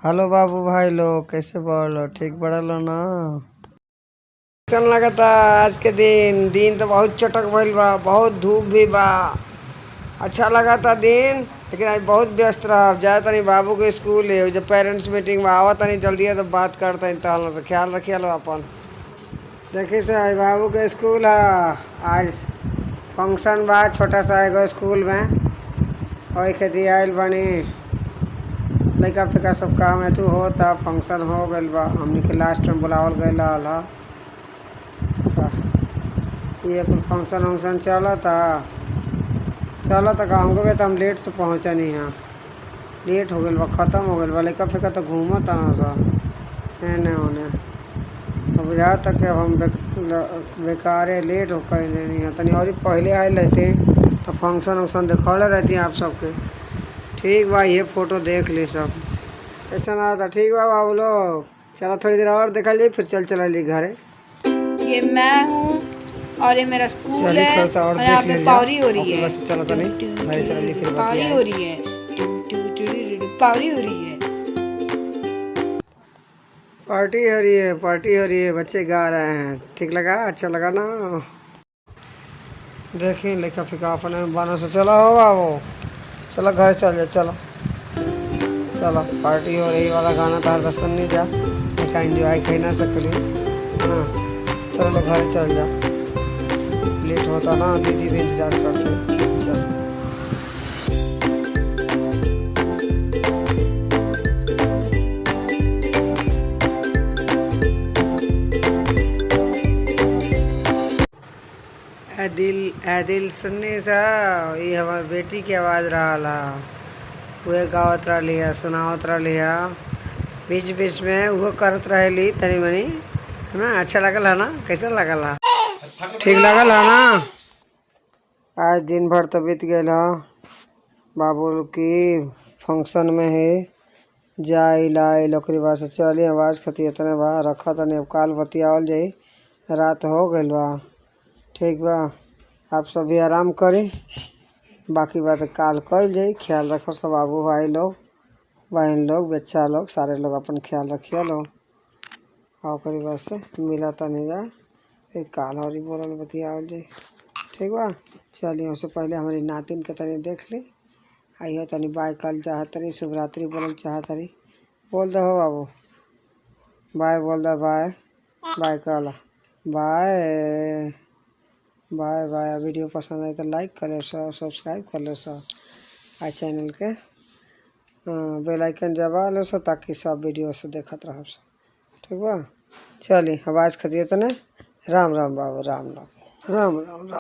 Hello बाबू भाई लोग, कैसे बढ़ ठीक बढ़ल ना। कैसन लगता आज के दिन? दिन तो बहुत चटक भइल बा, बहुत धूप भी बा। अच्छा लगा था दिन, लेकिन आज बहुत व्यस्त रहा। जाए तनी बाबू के स्कूल है, जब पेरेंट्स मीटिंग में आवा तनी जल्दी है तो बात करते हैं। तो से ख्याल रखिए लो अपन। देखिए से आज बाबू के स्कूल है। आज फंक्शन बा छोटा सा एगो स्कूल में, वही खेती आयल बनी। लड़का फिका सब काम है तो होता। फंक्शन हो गइल बा, हमनी के लास्ट में बुलावल गइल रहा। ये कुल फंक्शन वंक्शन चला था हमको भी। तो हम लेट से पहुँचनी यहाँ, लेट हो गइल बा, ख़त्म हो गइल बा। लड़का फिका तो घूमत ना सा एने ओने। अब बुझा तक अब हम बेकारे लेट हो कर नहीं है। तनी और पहले आए रहते तो फंक्शन वंक्शन दिखौले रहती आप सबके। ठीक बा, ये फ़ोटो देख ली सब कैसा ना था। ठीक बा बाबू लोग, चलो थोड़ी देर और देखा जाए, फिर चला ली घरे। ये मैं हूँ और ये मेरा स्कूल है। थोड़ा सा और यहाँ देख पे पावरी हो रही है, बस चलो तो नहीं घरे चला ली, फिर पावरी हो रही है, पावरी हो रही है। पार्टी हो रही है, बच्चे गा रहे हैं। ठीक लगा, अच्छा लगा ना। देखिए लेखा फिका अपने बानों से। चलो हो बाबू, चलो घर चल जाए। चलो चलो, पार्टी हो रही वाला गाना तार दर्शन नहीं जा, देखा इंजॉय कहीं ना सकली। हाँ चलो घर चल जा, लेट होता ना, दीदी भी इंतजार करते। चलो दिल सुनने सा, ये हमार बेटी की आवाज़ रहा। वह गावत रही है, सुनावत रही है, बीच बीच में वो करत रही तनी मनी, है ना। अच्छा लगल है ना? कैसा लगल है? ठीक लगल है ना? आज दिन भर तो बीत गया है बाबू की फंक्शन में है। जाई लाई लोकरी बात से चली आवाज़ खती इतने बा रखा तनी। अब काल बतियावल जाई, रात हो गई बा। ठीक बा, आप सभी आराम करें, बाकी बात काल कल जाई। ख्याल रखो सब बाबू भाई लोग, बहन लोग, बच्चा लोग, सारे लोग अपन ख्याल रखिए लो। और बात से मिला तो नहीं जाए, फिर काल और बोलल बतियावल जाई। ठीक बा, चलिए उससे पहले हमारी नातिन के तनी देख ली। आइए तनी बाय कल चाहत तनी, शुभरात्रि बोलल चाहत तनी। बोल दो बाबू, बाय बोल दो। बाय बाय कल, बाय बाय बाय। वीडियो पसंद आए तो लाइक कर ले सो, सब्सक्राइब कर ले सो, आ चैनल के बेल आइकन दबा लो सो, ताकि सब वीडियो से देखत रहो सो। ठीक बा, चलिए आवाज़ खतिए तने। राम राम बाबू, राम राम राम राम राम।